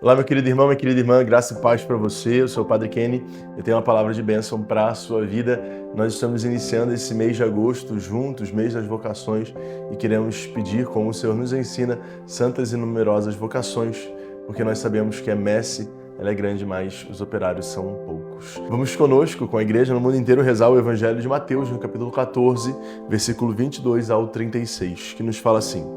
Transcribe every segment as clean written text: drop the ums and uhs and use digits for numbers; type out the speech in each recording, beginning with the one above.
Olá, meu querido irmão, minha querida irmã, graça e paz para você. Eu sou o Padre Kenny, eu tenho uma palavra de bênção para a sua vida. Nós estamos iniciando esse mês de agosto juntos, mês das vocações, e queremos pedir, como o Senhor nos ensina, santas e numerosas vocações, porque nós sabemos que a messe ela é grande, mas os operários são poucos. Vamos conosco, com a igreja no mundo inteiro, rezar o Evangelho de Mateus, no capítulo 14, versículo 22 ao 36, que nos fala assim: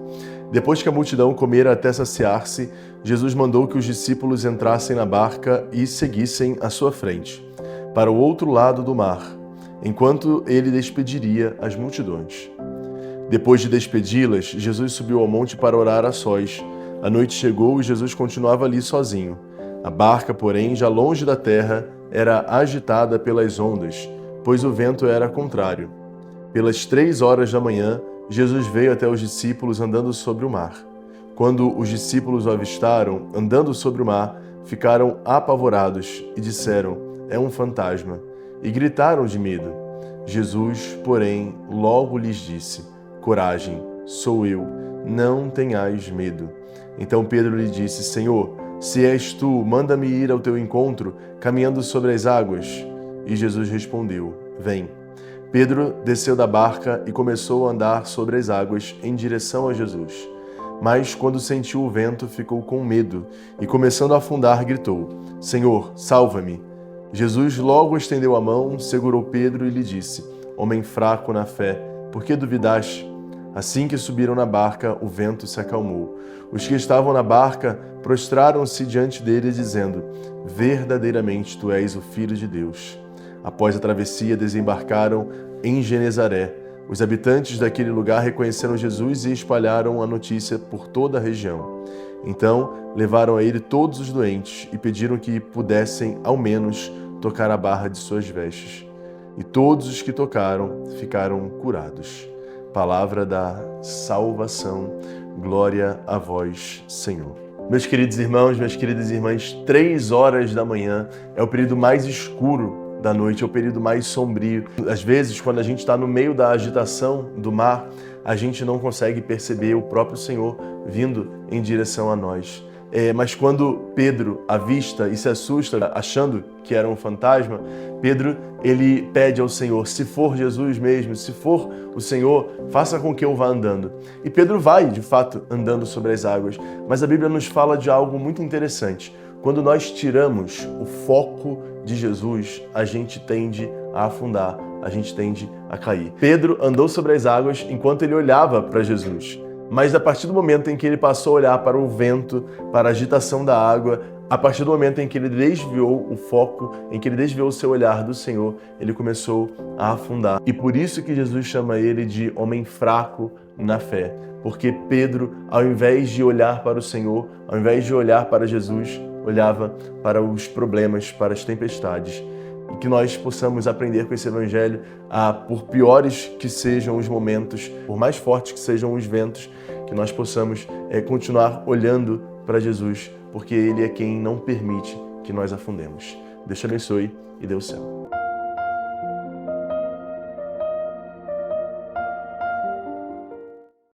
Depois que a multidão comera até saciar-se, Jesus mandou que os discípulos entrassem na barca e seguissem à sua frente, para o outro lado do mar, enquanto ele despediria as multidões. Depois de despedi-las, Jesus subiu ao monte para orar a sós. A noite chegou e Jesus continuava ali sozinho. A barca, porém, já longe da terra, era agitada pelas ondas, pois o vento era contrário. Pelas 3 horas da manhã, Jesus veio até os discípulos andando sobre o mar. Quando os discípulos o avistaram, andando sobre o mar, ficaram apavorados e disseram: "É um fantasma", e gritaram de medo. Jesus, porém, logo lhes disse: "Coragem, sou eu, não tenhais medo." Então Pedro lhe disse: "Senhor, se és tu, manda-me ir ao teu encontro, caminhando sobre as águas." E Jesus respondeu: "Vem." Pedro desceu da barca e começou a andar sobre as águas em direção a Jesus. Mas, quando sentiu o vento, ficou com medo e, começando a afundar, gritou: "Senhor, salva-me!" Jesus logo estendeu a mão, segurou Pedro e lhe disse: "Homem fraco na fé, por que duvidaste?" Assim que subiram na barca, o vento se acalmou. Os que estavam na barca prostraram-se diante dele, dizendo: "Verdadeiramente tu és o Filho de Deus." Após a travessia, desembarcaram em Genezaré. Os habitantes daquele lugar reconheceram Jesus e espalharam a notícia por toda a região. Então, levaram a ele todos os doentes e pediram que pudessem, ao menos, tocar a barra de suas vestes. E todos os que tocaram ficaram curados. Palavra da salvação. Glória a vós, Senhor. Meus queridos irmãos, minhas queridas irmãs, 3 horas da manhã é o período mais escuro da noite, é o período mais sombrio. Às vezes, quando a gente está no meio da agitação do mar, a gente não consegue perceber o próprio Senhor vindo em direção a nós. Mas quando Pedro avista e se assusta, achando que era um fantasma, Pedro ele pede ao Senhor: se for Jesus mesmo, se for o Senhor, faça com que eu vá andando. E Pedro vai, de fato, andando sobre as águas. Mas a Bíblia nos fala de algo muito interessante. Quando nós tiramos o foco de Jesus, a gente tende a afundar, a gente tende a cair. Pedro andou sobre as águas enquanto ele olhava para Jesus. Mas a partir do momento em que ele passou a olhar para o vento, para a agitação da água, a partir do momento em que ele desviou o foco, em que ele desviou o seu olhar do Senhor, ele começou a afundar. E por isso que Jesus chama ele de homem fraco na fé. Porque Pedro, ao invés de olhar para o Senhor, ao invés de olhar para Jesus, olhava para os problemas, para as tempestades. E que nós possamos aprender com esse Evangelho por piores que sejam os momentos, por mais fortes que sejam os ventos, que nós possamos continuar olhando para Jesus, porque Ele é quem não permite que nós afundemos. Deus te abençoe e dê o céu.